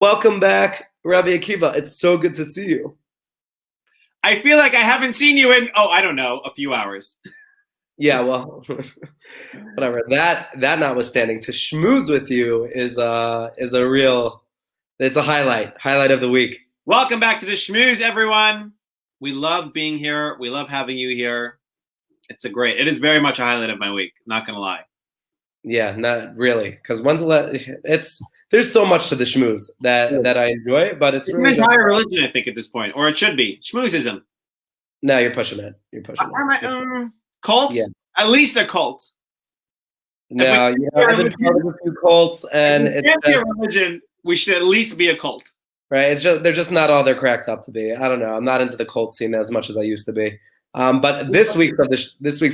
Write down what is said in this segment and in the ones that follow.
Welcome back, Rabbi Akiva. It's so good to see you. I feel like I haven't seen you in, I don't know, a few hours. Yeah, well, whatever. That notwithstanding, to schmooze with you is a real, it's a highlight of the week. Welcome back to the Schmooze, everyone. We love being here. We love having you here. It is very much a highlight of my week. Not gonna lie. Yeah, not really, because there's so much to the schmooze that I enjoy, but it's really an entire religion, I think, at this point, or it should be schmoozism. No, you're pushing it. You're pushing it. Cults? Yeah. At least a cult. No, I've been part of a few cults, and it can't be a religion. We should at least be a cult. Right? They're just not all they're cracked up to be. I don't know. I'm not into the cult scene as much as I used to be. But this week's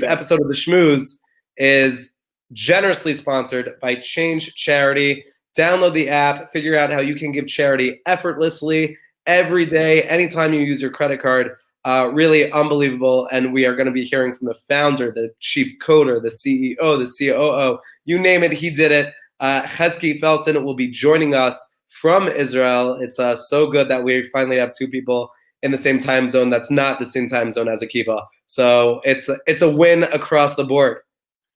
episode of the Schmooze is generously sponsored by Change Charity. Download the app, figure out how you can give charity effortlessly every day, anytime you use your credit card. Really unbelievable. And we are going to be hearing from the founder, the chief coder, the CEO, the COO, you name it, he did it. Chezky will be joining us from Israel. It's so good that we finally have two people in the same time zone that's not the same time zone as Akiva. So it's a win across the board.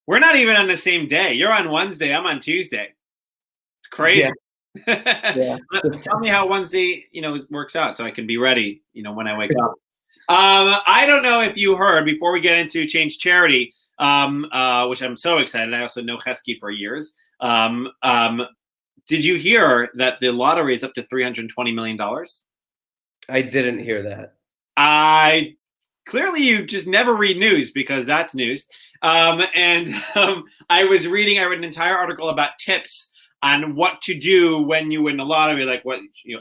We're not even on the same day. You're on Wednesday. I'm on Tuesday. It's crazy. Yeah. Tell me how Wednesday, works out so I can be ready, when I wake up. I don't know if you heard, before we get into Change Charity, which I'm so excited. I also know Chezky for years. Did you hear that the lottery is up to $320 million? I didn't hear that. Clearly you just never read news, because that's news. I read an entire article about tips on what to do when you win the lottery, like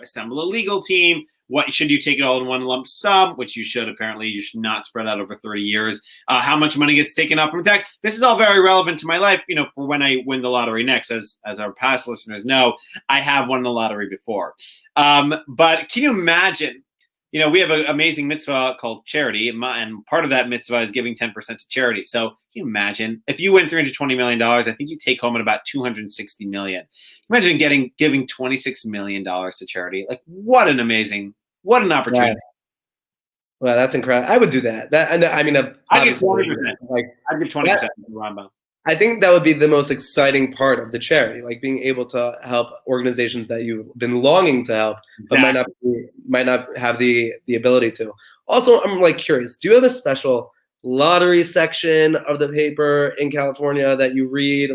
assemble a legal team. What should you take it all in one lump sum, which you should. Apparently you should not spread out over 30 years. How much money gets taken out from tax. This is all very relevant to my life, for when I win the lottery next. As our past listeners know, I have won the lottery before. But can you imagine, we have an amazing mitzvah called charity, and part of that mitzvah is giving 10% to charity. So can you imagine if you win $320 million, I think you take home at about $260 million. Imagine giving $26 million to charity. Like, what an opportunity. Right. Well, that's incredible. I would do that. I'd give 20%. I'd give 20% to Rambam. I think that would be the most exciting part of the charity, like being able to help organizations that you've been longing to help, but might not have the ability to. Also, I'm curious, do you have a special lottery section of the paper in California that you read?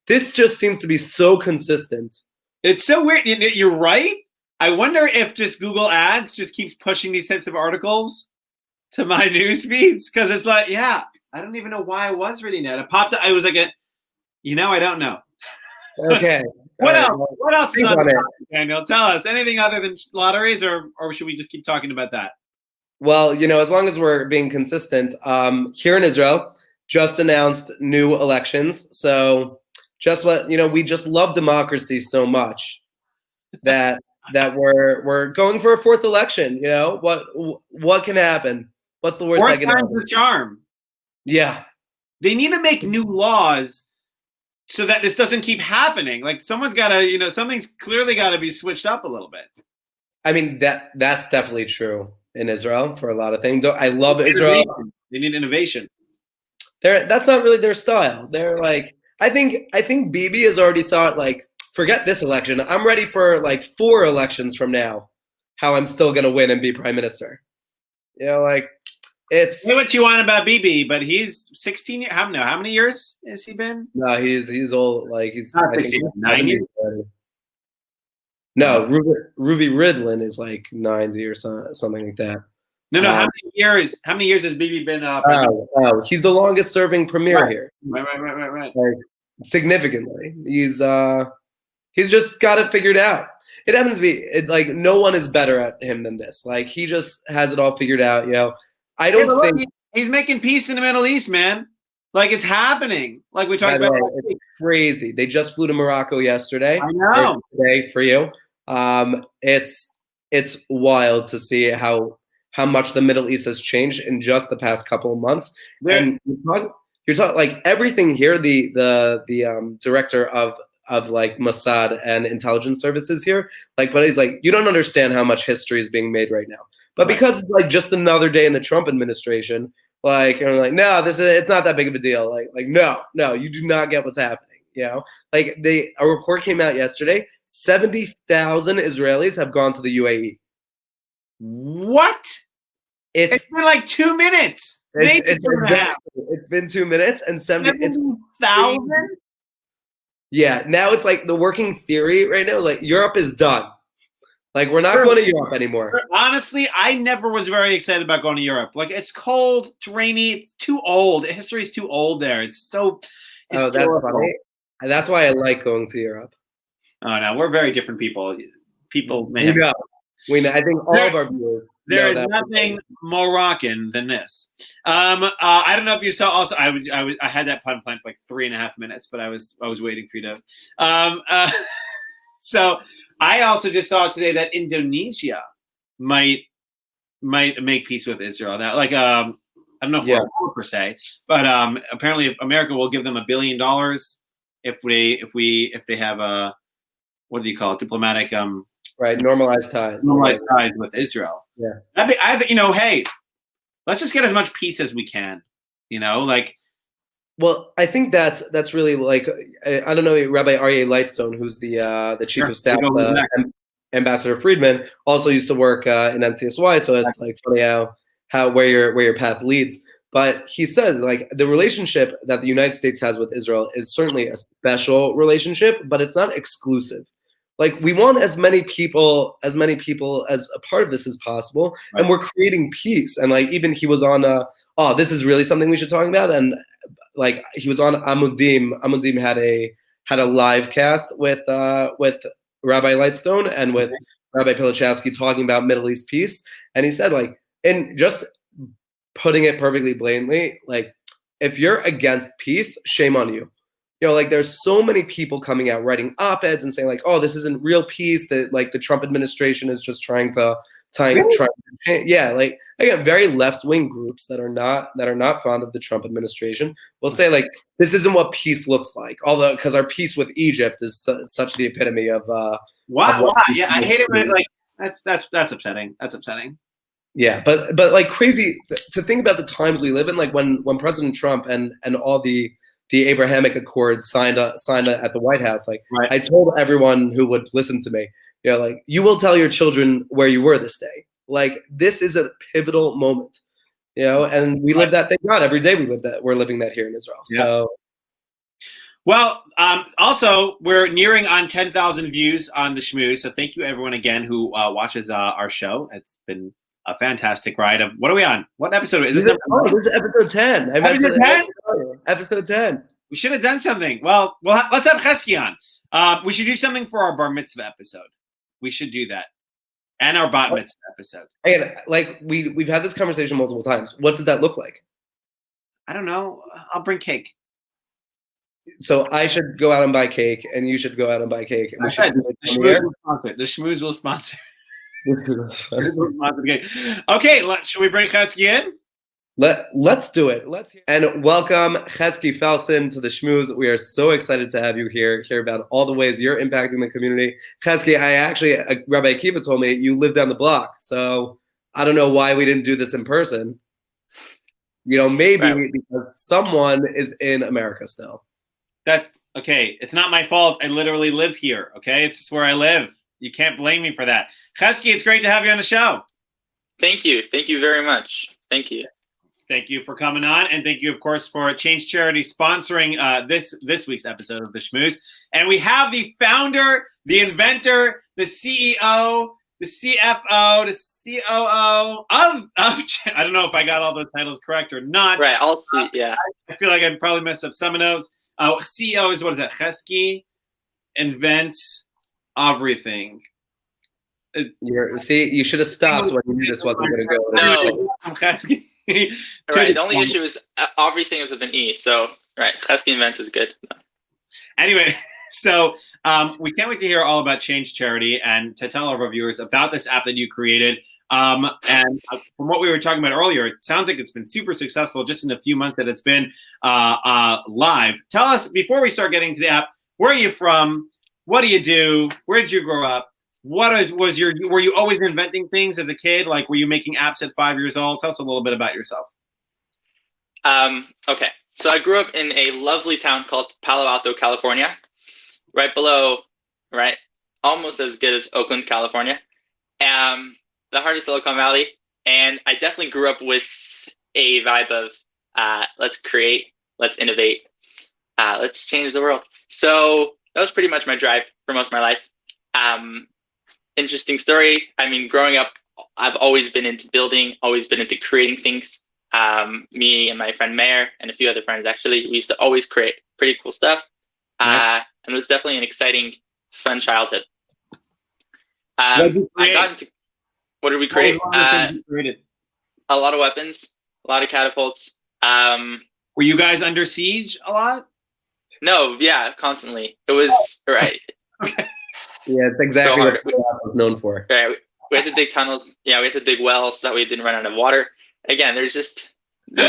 This just seems to be so consistent. It's so weird. You're right. I wonder if just Google Ads just keeps pushing these types of articles to my news feeds, because it's I don't even know why I was reading that. It popped up. I was like, I don't know. Okay. What else? Daniel, tell us anything other than lotteries, or should we just keep talking about that? Well, as long as we're being consistent, here in Israel, just announced new elections. So we just love democracy so much that we're going for a fourth election. What can happen? What's the worst that can happen? The charm. Yeah. They need to make new laws so that this doesn't keep happening. Like, someone's got to, something's clearly got to be switched up a little bit. I mean, that's definitely true in Israel for a lot of things. I love Israel. They need innovation. That's not really their style. They're I think Bibi has already thought, forget this election. I'm ready for 4 elections from now, how I'm still going to win and be prime minister. Say what you want about BB, but he's 16 years. How many years has he been? No, he's old. He's 9 years. No, Ruby Ridlin is 90 or something like that. No. How many years has BB been? He's the longest serving premier here. Right. Significantly, he's just got it figured out. It happens to be no one is better at him than this. He just has it all figured out. I don't think he's making peace in the Middle East, man. It's happening. We talked about. It's crazy. They just flew to Morocco yesterday. I know. Today for you. It's wild to see how much the Middle East has changed in just the past couple of months. And you're talking everything here. The director of like Mossad and intelligence services here. Like, but he's like, you don't understand how much history is being made right now. But because it's like just another day in the Trump administration, like, and like, no, it's not that big of a deal. Like, no, you do not get what's happening. Like a report came out yesterday. 70,000 Israelis have gone to the UAE. What? It's been like 2 minutes. It's been 2 minutes and 70,000. Yeah, now it's like the working theory right now. Like Europe is done. Like we're not going to Europe anymore. Honestly, I never was very excited about going to Europe. Like it's cold, it's rainy, it's too old. History is too old there. It's so historical. That's funny. And that's why I like going to Europe. Oh no, we're very different people. People may have. We know. I think all of our viewers. There is nothing Moroccan than this. I don't know if you saw. Also, I had that pun planned for like 3.5 minutes, but I was waiting for you to. So I also just saw today that Indonesia might make peace with Israel. Now, like I don't know if we're war per se, but apparently America will give them $1 billion if they have a what do you call it, diplomatic right, normalized ties with Israel. Yeah, hey, let's just get as much peace as we can. Like. Well, I think that's really like I don't know, Rabbi Aryeh Lightstone, who's the chief of staff, Ambassador Friedman, also used to work in NCSY, so it's like funny how where your path leads. But he said like the relationship that the United States has with Israel is certainly a special relationship, but it's not exclusive. Like we want as many people as a part of this as possible, and we're creating peace. And like even he was on this is really something we should talk about. And like he was on Amudim. Amudim had a live cast with Rabbi Lightstone and with Rabbi Chezky talking about Middle East peace. And he said like, and just putting it perfectly blatantly, like if you're against peace, shame on you. Like there's so many people coming out writing op-eds and saying like, oh, this isn't real peace, that like the Trump administration is just trying to change. Yeah, like again, very left-wing groups that are not fond of the Trump administration will say like, this isn't what peace looks like. Although, because our peace with Egypt is such the epitome of wow. Yeah, I hate it when like that's upsetting. That's upsetting. Yeah, but like crazy to think about the times we live in, like when President Trump and all the Abrahamic Accords signed at the White House. Like I told everyone who would listen to me, like you will tell your children where you were this day. Like this is a pivotal moment, and we live that. Thank God, every day we live that. We're living that here in Israel. So, well, also we're nearing on 10,000 views on the Schmooze. So thank you everyone again who watches our show. It's been a fantastic ride. Of what are we on? What episode is this? This is episode 10. Episode 10. Episode 10. We should have done something. Well, let's have Chezky on. We should do something for our bar mitzvah episode. We should do that, and our bat mitzvah episode. Again, like we've had this conversation multiple times. What does that look like? I don't know. I'll bring cake. So I should go out and buy cake, and you should go out and buy cake. And the Schmooze will sponsor. The Schmooze will sponsor. Okay, should we bring Chezky in? Let's do it. And welcome Chezky Felsen to the Schmooze. We are so excited to have you here, hear about all the ways you're impacting the community. Chezky, Rabbi Akiva told me you live down the block, so I don't know why we didn't do this in person. Maybe because someone is in America still. Okay. It's not my fault. I literally live here. Okay, it's where I live. You can't blame me for that. Chezky, it's great to have you on the show. Thank you. Thank you very much. Thank you. Thank you for coming on, and thank you, of course, for Change Charity sponsoring this week's episode of the Schmooze. And we have the founder, the inventor, the CEO, the CFO, the COO of I don't know if I got all those titles correct or not. Right, I'll see. Yeah, I feel like I probably messed up some of those. CEO is what is that? Chezky invents everything. You should have stopped when you knew this wasn't going to go. No, Chezky. Right. The only issue is everything is with an E. So right, Chezky invents is good. Anyway, so we can't wait to hear all about Change Charity and to tell our viewers about this app that you created. And from what we were talking about earlier, it sounds like it's been super successful just in a few months that it's been live. Tell us, before we start getting to the app, Where are you from? What do you do? Where did you grow up? Were you always inventing things as a kid? Like, were you making apps at 5 years old? Tell us a little bit about yourself. Okay. So I grew up in a lovely town called Palo Alto, California, right below, right, almost as good as Oakland, California, the heart of Silicon Valley. And I definitely grew up with a vibe of let's create, let's innovate, let's change the world. So that was pretty much my drive for most of my life. Interesting story. I mean, growing up, I've always been into building, always been into creating things. Me and my friend Mayor and a few other friends, actually, we used to always create pretty cool stuff. Nice. And it was definitely an exciting, fun childhood. What did you I create? got into, what did we create? What were the things you created? A lot of weapons, a lot of catapults. Were you guys under siege a lot? No, yeah, constantly. It was right. Okay. Yeah, it's exactly So what Palo was known for. Right, we had to dig tunnels. Yeah, we had to dig wells so that we didn't run out of water. Again, there's just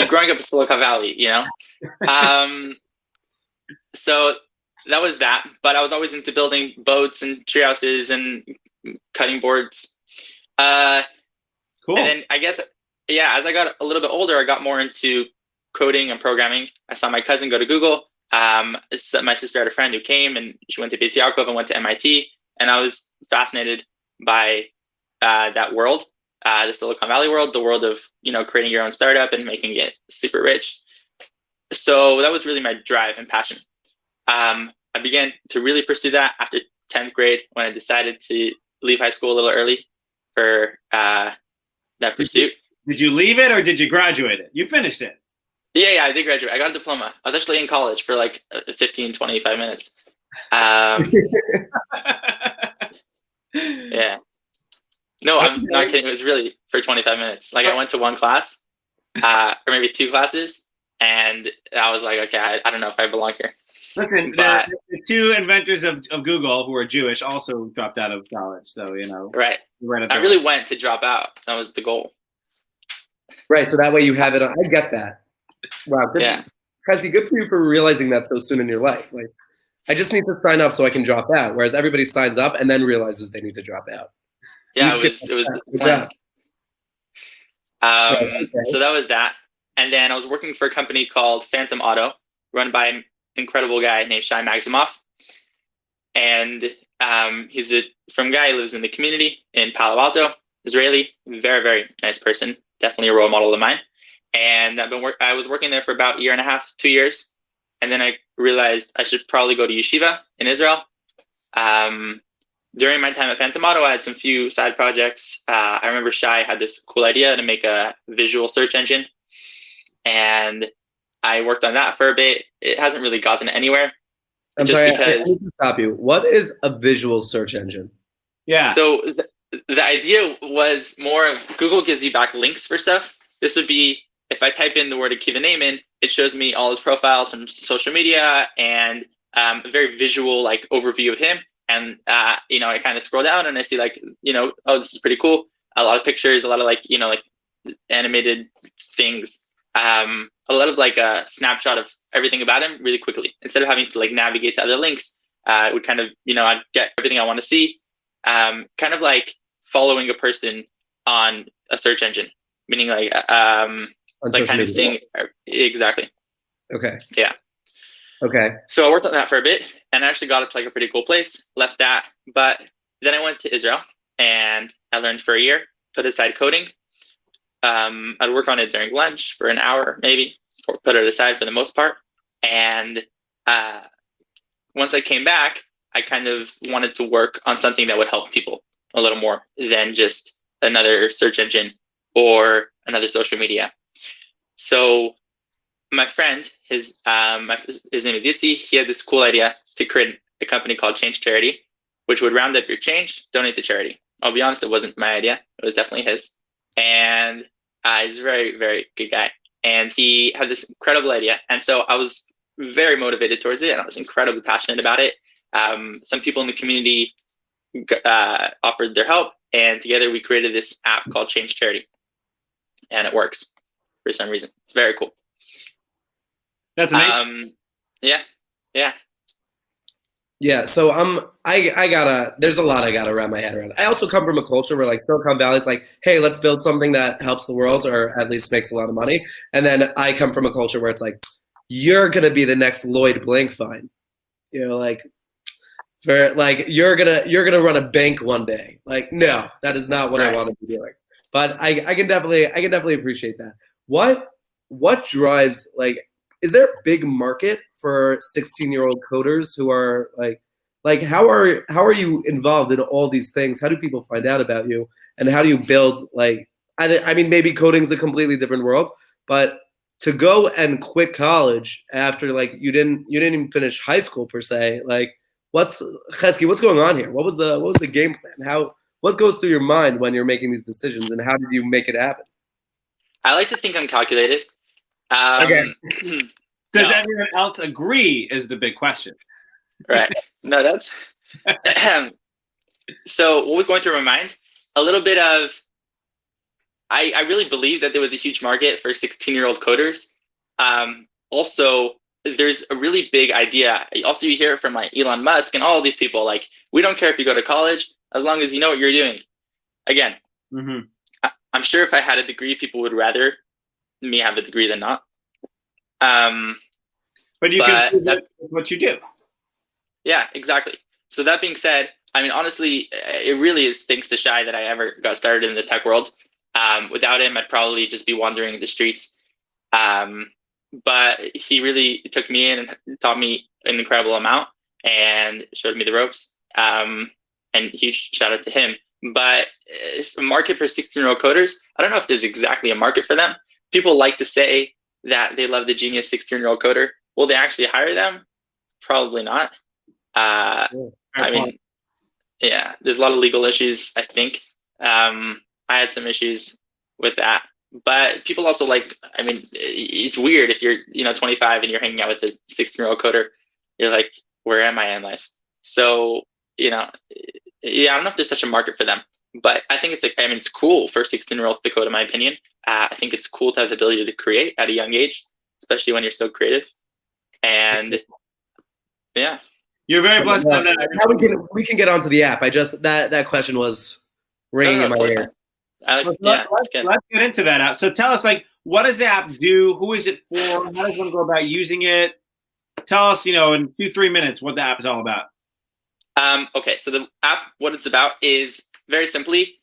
growing up in Silicon Valley, you know. So that was that. But I was always into building boats and treehouses and cutting boards. Cool. And then I guess, yeah, as I got a little bit older, I got more into coding and programming. I saw my cousin go to Google. My sister had a friend who came, and she went to BC Yaakov and went to MIT. And I was fascinated by that world, the Silicon Valley world, the world of, you know, creating your own startup and making it super rich. So that was really my drive and passion. I began to really pursue that after 10th grade, when I decided to leave high school a little early for that pursuit. Did you leave it or did you graduate it? You finished it. Yeah, I did graduate. I got a diploma. I was actually in college for like 15, 25 minutes. Yeah. No, I'm not kidding. It was really for 25 minutes. Like, I went to one class, or maybe two classes, and I was like, okay, I don't know if I belong here. Listen, But- the two inventors of Google, who are Jewish, also dropped out of college. So, you know. Right. Right up I there. really went to drop out. That was the goal. Right, so that way you have it on. I get that. Wow, good. Yeah. Chezky, good for you for realizing that so soon in your life. Like, I just need to sign up so I can drop out, whereas everybody signs up and then realizes they need to drop out. Yeah, You it was the plan. Okay. So that was that. And then I was working for a company called Phantom Auto, run by an incredible guy named Shai Maximoff. And he's from guy who lives in the community in Palo Alto, Israeli, very, very nice person, definitely a role model of mine. And I was working there for about a year and a half, 2 years. And then I realized I should probably go to yeshiva in Israel. During my time at Phantom Auto, I had some few side projects. I remember Shai had this cool idea to make a visual search engine. And I worked on that for a bit. It hasn't really gotten anywhere. I'm just sorry, because- I need to stop you. What is a visual search engine? Yeah. So the idea was more of Google gives you back links for stuff. This would be, if I type in the word Akiva Naaman, it shows me all his profiles from social media and a very visual like overview of him. And you know, I kind of scroll down and I see like, you know, oh, this is pretty cool. A lot of pictures, a lot of like, you know, like animated things. A lot of like a snapshot of everything about him really quickly. Instead of having to like navigate to other links, it would kind of, you know, I'd get everything I want to see. Kind of like following a person on a search engine, meaning like like kind of seeing exactly. Okay. Yeah. Okay. So I worked on that for a bit and I actually got it to like a pretty cool place, left that. But then I went to Israel and I learned for a year, put aside coding. I'd work on it during lunch for an hour, maybe, or put it aside for the most part. And once I came back, I kind of wanted to work on something that would help people a little more than just another search engine or another social media. So my friend, his name is Yitzi, he had this cool idea to create a company called Change Charity, which would round up your change, donate to charity. I'll be honest, it wasn't my idea. It was definitely his. And he's a very, very good guy. And he had this incredible idea. And so I was very motivated towards it, and I was incredibly passionate about it. Some people in the community offered their help, and together we created this app called Change Charity. And it works for some reason. It's very cool. That's amazing. Yeah. Yeah, so there's a lot I gotta wrap my head around. I also come from a culture where like Silicon Valley's like, hey, let's build something that helps the world or at least makes a lot of money. And then I come from a culture where it's like, you're gonna be the next Lloyd Blankfein. Like for like you're gonna run a bank one day. Like, no, that is not what I want to be doing. But I can definitely appreciate that. What drives, like, is there a big market for 16-year-old coders who are like how are you involved in all these things? How do people find out about you? And how do you build, like, I mean maybe coding's a completely different world, but to go and quit college after like you didn't even finish high school per se, like Chezky, what's going on here? What was the game plan? What goes through your mind when you're making these decisions, and how did you make it happen? I like to think I'm calculated. Okay. Does everyone else agree is the big question. Right. No, that's so what was going through my mind? A little bit of I really believe that there was a huge market for 16-year-old coders. Also, there's a really big idea. Also, you hear it from like Elon Musk and all of these people, like, we don't care if you go to college as long as you know what you're doing. Again, I'm sure if I had a degree, people would rather me have a degree than not. But you can do what you do. Yeah, exactly. So that being said, I mean, honestly, it really is thanks to Shai that I ever got started in the tech world. Without him, I'd probably just be wandering the streets. But he really took me in and taught me an incredible amount and showed me the ropes. And huge shout out to him. But a market for 16-year-old coders, I don't know if there's exactly a market for them. People like to say that they love the genius 16-year-old coder. Will they actually hire them? Probably not. I mean, yeah, there's a lot of legal issues, I think. I had some issues with that. But people also like, I mean, it's weird if you're, 25 and you're hanging out with a 16-year-old coder. You're like, where am I in life? So, yeah, I don't know if there's such a market for them. But I think it's cool for 16-year-olds to code, in my opinion. I think it's cool to have the ability to create at a young age, especially when you're so creative. And yeah. You're very blessed. Now we can get onto the app. I just that question was ringing in my ear. Let's get into that app. So tell us, like, what does the app do? Who is it for? How does one go about using it? Tell us, in 2-3 minutes, what the app is all about. Okay, so the app, what it's about is very simply,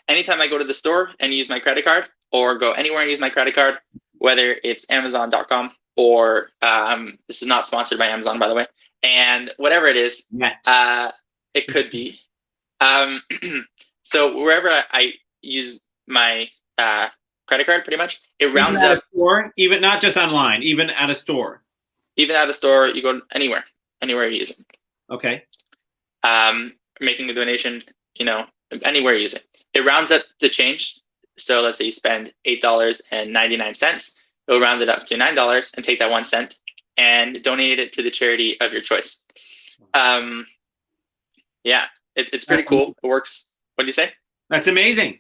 anytime I go to the store and use my credit card, or go anywhere and use my credit card, whether it's Amazon.com or this is not sponsored by Amazon, by the way, and whatever it is, it could be. So wherever I use my credit card, pretty much, it rounds up. Even not just online, even at a store. Even at a store, you go anywhere you use it. Okay. Making a donation, anywhere you use it. It rounds up the change. So let's say you spend $8.99. It'll round it up to $9 and take that 1 cent and donate it to the charity of your choice. Yeah, it's pretty cool. It works. What do you say? That's amazing.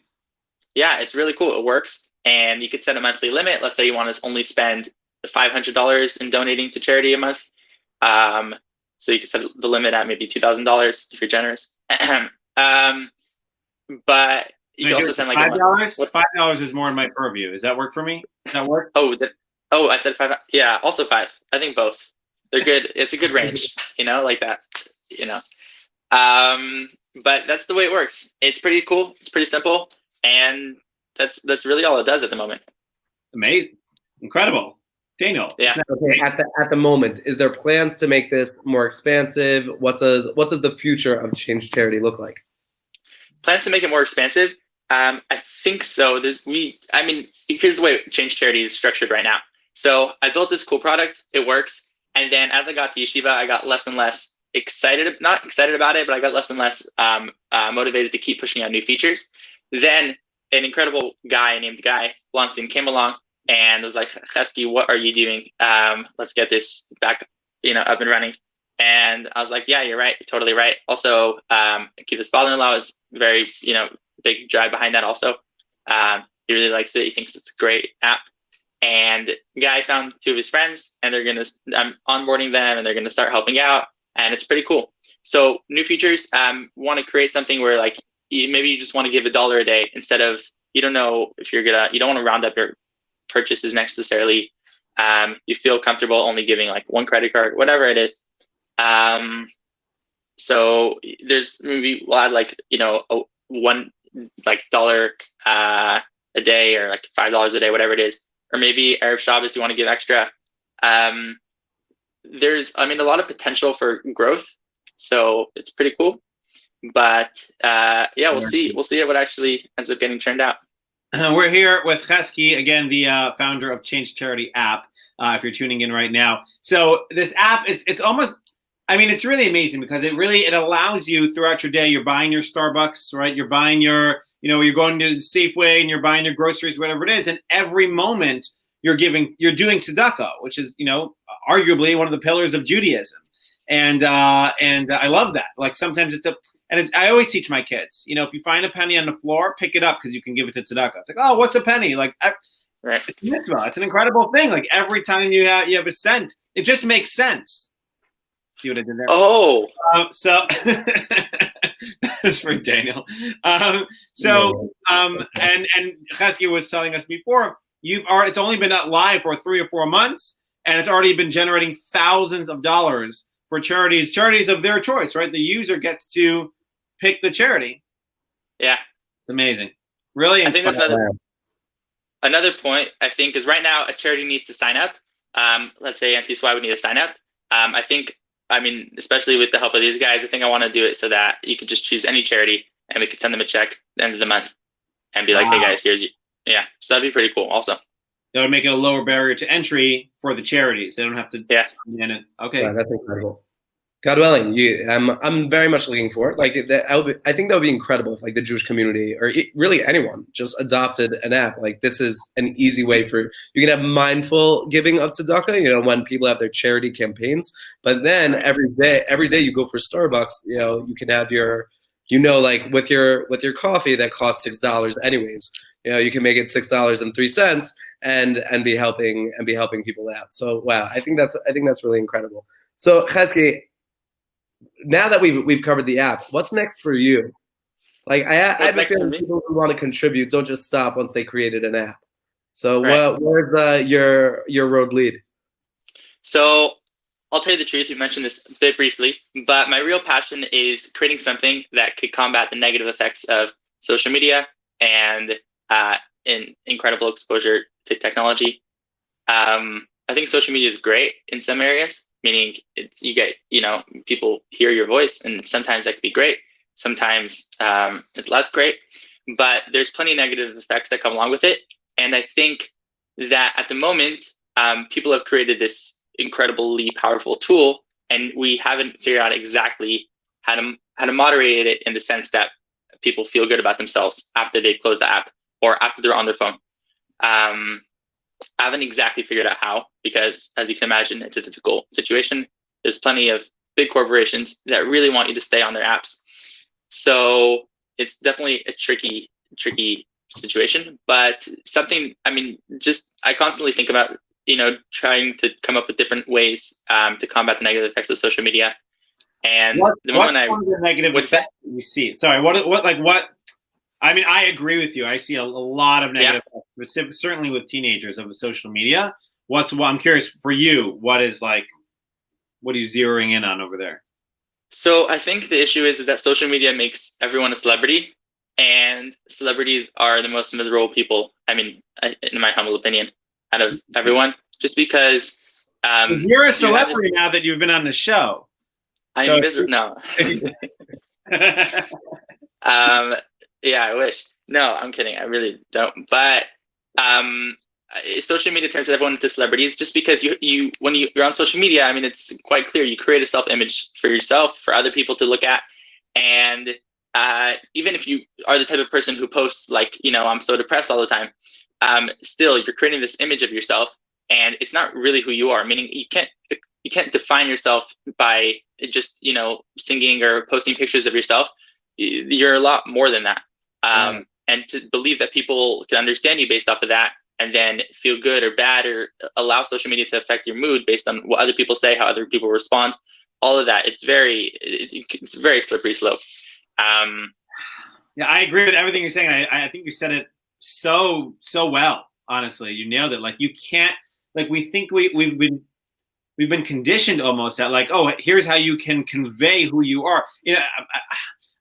Yeah, it's really cool. It works. And you could set a monthly limit. Let's say you want to only spend $500 in donating to charity a month. So you could set the limit at maybe $2,000 if you're generous. But you can also send like $5. $5 is more in my purview. Does that work for me? Does that work? I said 5. Yeah, also 5. I think both. They're good. It's a good range, like that, But that's the way it works. It's pretty cool. It's pretty simple. And that's really all it does at the moment. Amazing. Incredible. Daniel. Yeah. Okay. At the moment, is there plans to make this more expansive? What does the future of Change Charity look like? Plans to make it more expansive? I think so. Here's the way Change Charity is structured right now. So I built this cool product. It works. And then as I got to yeshiva, I got less and less not excited about it, but I got less and less motivated to keep pushing out new features. Then an incredible guy named Guy Blonstein came along and was like, Chezky, what are you doing? Let's get this back, up and running. And I was like, yeah, you're right. You're totally right. Also, Akiva's father-in-law is very, big drive behind that also. He really likes it. He thinks it's a great app. And Guy found 2 of his friends, and I'm onboarding them, and they're going to start helping out. and it's pretty cool. So new features, want to create something where like maybe you just want to give $1 a day instead of, you don't know if you don't want to round up your purchases necessarily. You feel comfortable only giving like one credit card, whatever it is. So there's maybe we'll add like, one like $1 a day or like $5 a day, whatever it is. Or maybe Erev Shabbos you want to give extra. There's, a lot of potential for growth. So it's pretty cool. But we'll see what actually ends up getting turned out. We're here with Chezky, again, the founder of Change Charity app, if you're tuning in right now. So this app, it's almost, it's really amazing because it allows you throughout your day. You're buying your Starbucks, right? You're buying your, you're going to Safeway and you're buying your groceries, whatever it is. And every moment you're doing tzedakah, which is, arguably one of the pillars of Judaism. And I love that. Like sometimes I always teach my kids, if you find a penny on the floor, pick it up because you can give it to tzedakah. It's like, oh, what's a penny? Like, right. It's a mitzvah. It's an incredible thing. Like every time you have a cent, it just makes sense. See what I did there? Oh, so that's for Daniel. And Chezky was telling us before, it's only been live for 3 or 4 months, and it's already been generating thousands of dollars for charities of their choice, right? The user gets to pick the charity. Yeah. It's amazing. Really inspiring. I think that's another point, I think, is right now a charity needs to sign up. Let's say MCSY would need to sign up. I think, especially with the help of these guys, I think I want to do it so that you could just choose any charity and we could send them a check at the end of the month and be like, hey guys, here's you. Yeah. So that'd be pretty cool also. That would make it a lower barrier to entry for the charities. They don't have to. Yeah. Okay. Yeah, that's incredible. God willing, I'm very much looking for it. Like, I think that would be incredible if like the Jewish community or really anyone just adopted an app. Like this is an easy way you can have mindful giving of tzedakah. When people have their charity campaigns, but then every day you go for Starbucks. You can have your, like with your coffee that costs $6 anyways. You can make it $6.03 and be helping people out. So wow, I think that's really incredible. So Chezky, now that we've covered the app, what's next for you? Like I have a feeling people who want to contribute don't just stop once they created an app. So right. Where's your road lead? So I'll tell you the truth. You mentioned this a bit briefly, but my real passion is creating something that could combat the negative effects of social media and incredible exposure to technology. I think social media is great in some areas, meaning you get, people hear your voice, and sometimes that could be great. Sometimes it's less great, but there's plenty of negative effects that come along with it. And I think that at the moment, people have created this incredibly powerful tool, and we haven't figured out exactly how to moderate it in the sense that people feel good about themselves after they close the app or after they're on their phone. I haven't exactly figured out how, because as you can imagine, it's a difficult situation. There's plenty of big corporations that really want you to stay on their apps. So it's definitely a tricky situation, but something, I constantly think about, trying to come up with different ways to combat the negative effects of social media. And the negative effects you see? Sorry, what? I agree with you. I see a lot of negative effects, certainly with teenagers of social media. I'm curious for you, what are you zeroing in on over there? So I think the issue is that social media makes everyone a celebrity, and celebrities are the most miserable people. In my humble opinion, out of everyone, just because you're a celebrity now that you've been on the show. I'm miserable. No. Yeah, I wish. No, I'm kidding. I really don't. But social media turns everyone into celebrities just because when you're on social media, it's quite clear you create a self-image for yourself, for other people to look at. And even if you are the type of person who posts I'm so depressed all the time, still you're creating this image of yourself, and it's not really who you are. Meaning you can't define yourself by just singing or posting pictures of yourself. You're a lot more than that. And to believe that people can understand you based off of that, and then feel good or bad, or allow social media to affect your mood based on what other people say, how other people respond, all of that. It's a very slippery slope. Yeah, I agree with everything you're saying. I think you said it so well. Honestly, you nailed it. Like, you can't, like, we think we've been conditioned almost that, like, oh, here's how you can convey who you are. You know,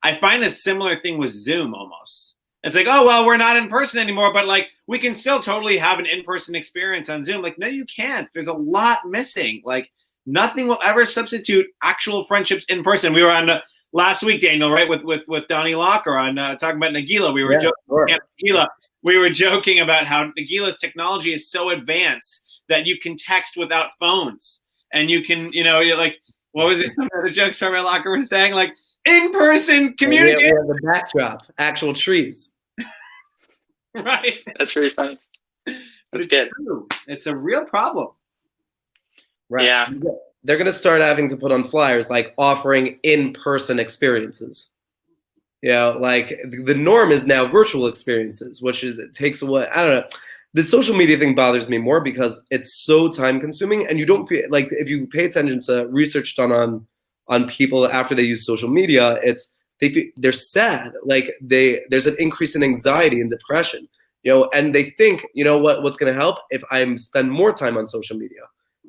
I find a similar thing with Zoom almost. It's like, oh, well, we're not in person anymore, but like, we can still totally have an in-person experience on Zoom. Like, no, you can't. There's a lot missing. Like, nothing will ever substitute actual friendships in person. We were on last week, Daniel, right, with Donnie Locker on talking about Nagila. We were joking. Sure. Nagila. We were joking about how Nagila's technology is so advanced that you can text without phones, and you can, you know, you're like, what was it? The jokes from our locker was saying, like, in-person communication. We have the backdrop, actual trees. Right. That's really funny. That's good. True. It's a real problem. Right. Yeah. They're going to start having to put on flyers like offering in-person experiences. You know, like the norm is now virtual experiences, which is, it takes away, I don't know. The social media thing bothers me more because it's so time consuming, and you don't feel like, if you pay attention to research done on people after they use social media, they're sad. Like there's an increase in anxiety and depression, you know, and they think, you know what's going to help if I spend more time on social media.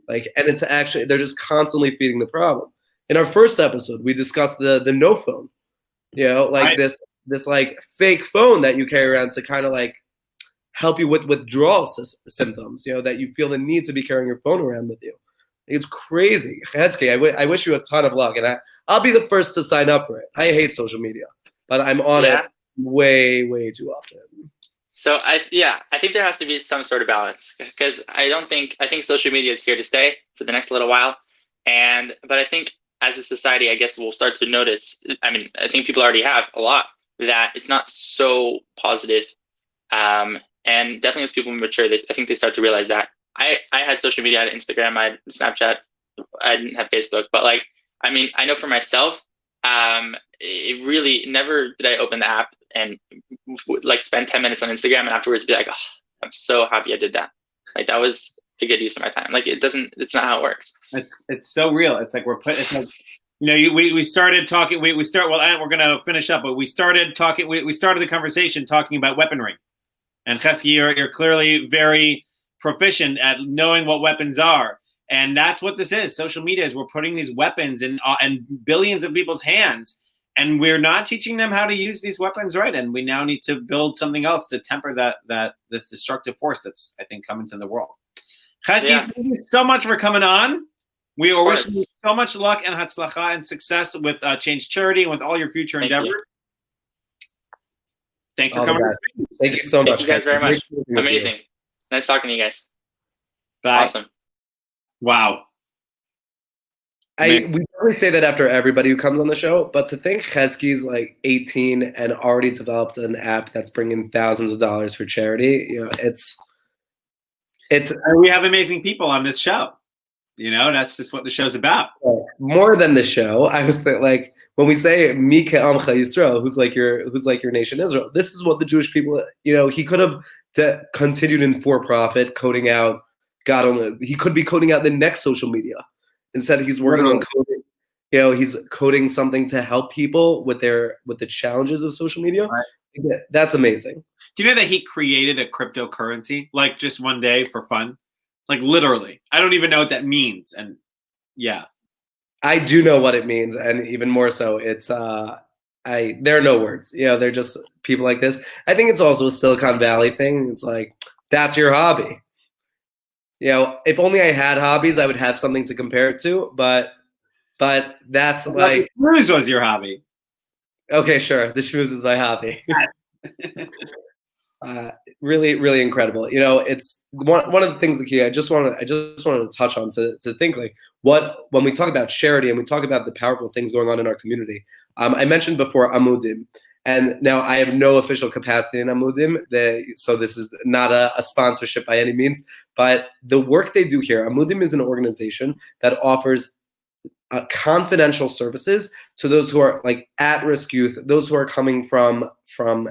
Like, and it's actually, they're just constantly feeding the problem. In our first episode, we discussed the no phone, you know, like right. this like fake phone that you carry around to kind of like help you with withdrawal symptoms, you know, that you feel the need to be carrying your phone around with you. It's crazy. Chezky, I wish you a ton of luck, and I'll be the first to sign up for it. I hate social media, but I'm on it way too often. So I think there has to be some sort of balance, because I think social media is here to stay for the next little while, but I think as a society, I guess we'll start to notice. I mean, I think people already have a lot, that it's not so positive, and definitely as people mature, I think they start to realize that. I had social media, I had Instagram, I had Snapchat, I didn't have Facebook, but like, I mean, I know for myself, it really never did I open the app and like spend 10 minutes on Instagram and afterwards be like, oh, I'm so happy I did that. Like, that was a good use of my time. Like, it's not how it works. It's so real. It's like it's like, you know, we started talking, we're going to finish up, but we started talking, we started the conversation talking about weaponry. And Chezky, you're clearly very proficient at knowing what weapons are. And that's what this is. Social media is, we're putting these weapons in billions of people's hands, and we're not teaching them how to use these weapons right. And we now need to build something else to temper this destructive force that's, I think, coming to the world. Chezky, thank you so much for coming on. We are wishing you so much luck and hatzlacha and success with Change Charity and with all your future endeavors. Thanks for coming. Thank you so much. Thank you guys very much. Amazing. Nice talking to you guys. Bye. Awesome. Wow. We probably say that after everybody who comes on the show, but to think Chezky's like 18 and already developed an app that's bringing thousands of dollars for charity, you know, it's. And we have amazing people on this show. You know, that's just what the show's about. More than the show, I was like, when we say Mi Ke'amcha Yisrael, who's like your nation Israel, this is what the Jewish people, you know, he could have continued in for-profit, coding out, he could be coding out the next social media. Instead, he's working on coding, you know, he's coding something to help people with the challenges of social media. Right. That's amazing. Do you know that he created a cryptocurrency, like, just one day for fun? Like, literally. I don't even know what that means. And yeah. I do know what it means, and even more so, it's there are no words. You know, they're just people like this. I think it's also a Silicon Valley thing. It's like, that's your hobby. You know, if only I had hobbies, I would have something to compare it to. But that's like, Schmooze was your hobby. Okay, sure. The Schmooze is my hobby. Really, really incredible. You know, it's one of the things that I just wanted to touch on to think like when we talk about charity and we talk about the powerful things going on in our community. I mentioned before Amudim, and now I have no official capacity in Amudim, so this is not a sponsorship by any means. But the work they do here, Amudim is an organization that offers confidential services to those who are like at-risk youth, those who are coming from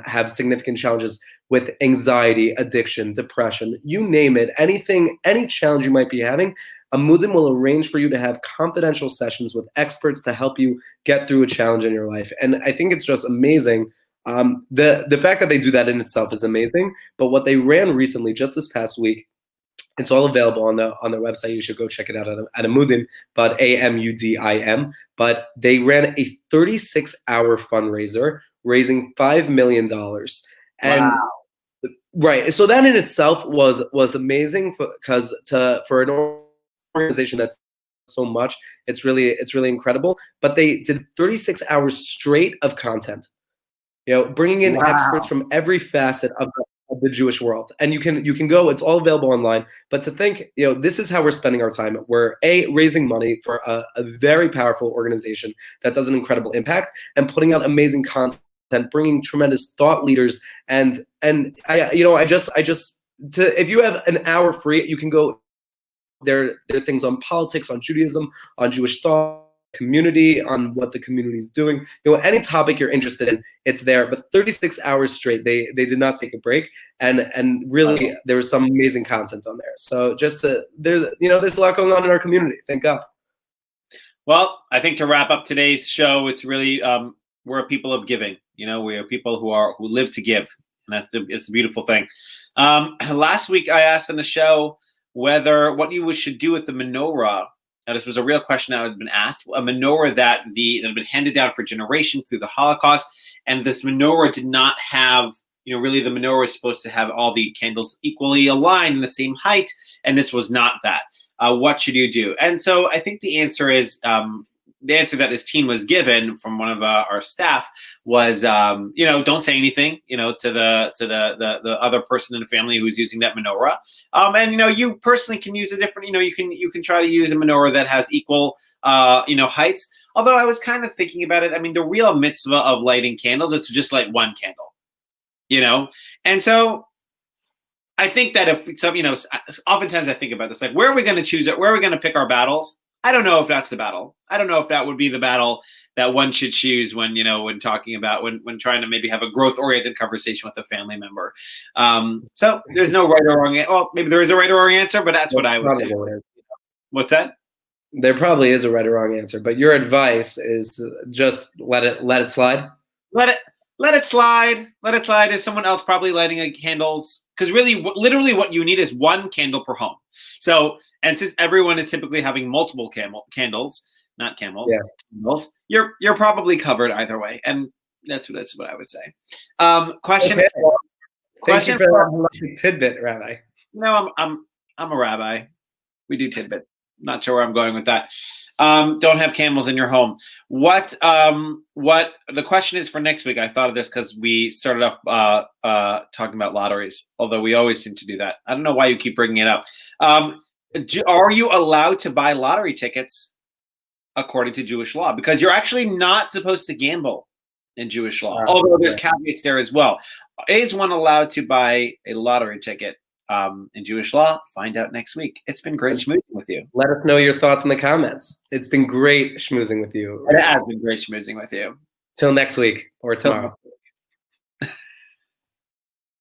have significant challenges with anxiety, addiction, depression, you name it, anything, any challenge you might be having. Amudim will arrange for you to have confidential sessions with experts to help you get through a challenge in your life. And I think it's just amazing. The fact that they do that in itself is amazing. But what they ran recently, just this past week, it's all available on their website. You should go check it out at Amudim, but AMUDIM. But they ran a 36-hour fundraiser raising $5 million. And Wow. right, so that in itself was amazing because for an organization that's so much, it's really incredible. But they did 36 hours straight of content, bringing in experts from every facet of the Jewish world. And you can go, it's all available online. But to think, this is how we're spending our time. We're raising money for a very powerful organization that does an incredible impact and putting out amazing content, bringing tremendous thought leaders. And if you have an hour free, you can go. There are things on politics, on Judaism, on Jewish thought, community, on what the community is doing. Any topic you're interested in, it's there. But 36 hours straight, they did not take a break, and really there was some amazing content on there. So there's a lot going on in our community. Thank God. Well, I think to wrap up today's show, it's really we're a people of giving. We are people who live to give, and it's a beautiful thing. Last week I asked on the show what you should do with the menorah. Now, this was a real question that had been asked. A menorah that had been handed down for generations through the Holocaust, and this menorah did not have, really the menorah is supposed to have all the candles equally aligned in the same height, and this was not that. What should you do? And so I think the answer is, the answer that this team was given from one of our staff was, don't say anything, to the other person in the family who's using that menorah. And you personally can use a different, you can try to use a menorah that has equal, heights. Although I was kind of thinking about it. I mean, the real mitzvah of lighting candles is to just light one candle, And so I think that oftentimes I think about this, like, where are we going to choose it? Where are we going to pick our battles? I don't know if that's the battle. I don't know if that would be the battle that one should choose when talking about, when trying to maybe have a growth-oriented conversation with a family member. So there's no right or wrong. Well, maybe there is a right or wrong answer, but that's what I would say. What's that? There probably is a right or wrong answer, but your advice is to just let it slide. Let it slide. Let it slide. Is someone else probably lighting candles? Because really, literally what you need is one candle per home. So, and since everyone is typically having multiple candles, not camels, candles, you're probably covered either way. And that's what I would say. Question. Okay. Thank you for that tidbit, Rabbi. No, I'm a rabbi. We do tidbit. Not sure where I'm going with that. Don't have camels in your home. What the question is for next week? I thought of this because we started off talking about lotteries, although we always seem to do that. I don't know why you keep bringing it up. Are you allowed to buy lottery tickets according to Jewish law? Because you're actually not supposed to gamble in Jewish law, although there's caveats there as well. Is one allowed to buy a lottery ticket in Jewish law? Find out next week. It's been great schmoozing with you. Let us know your thoughts in the comments. It's been great schmoozing with you. It has been great schmoozing with you. Till next week or tomorrow.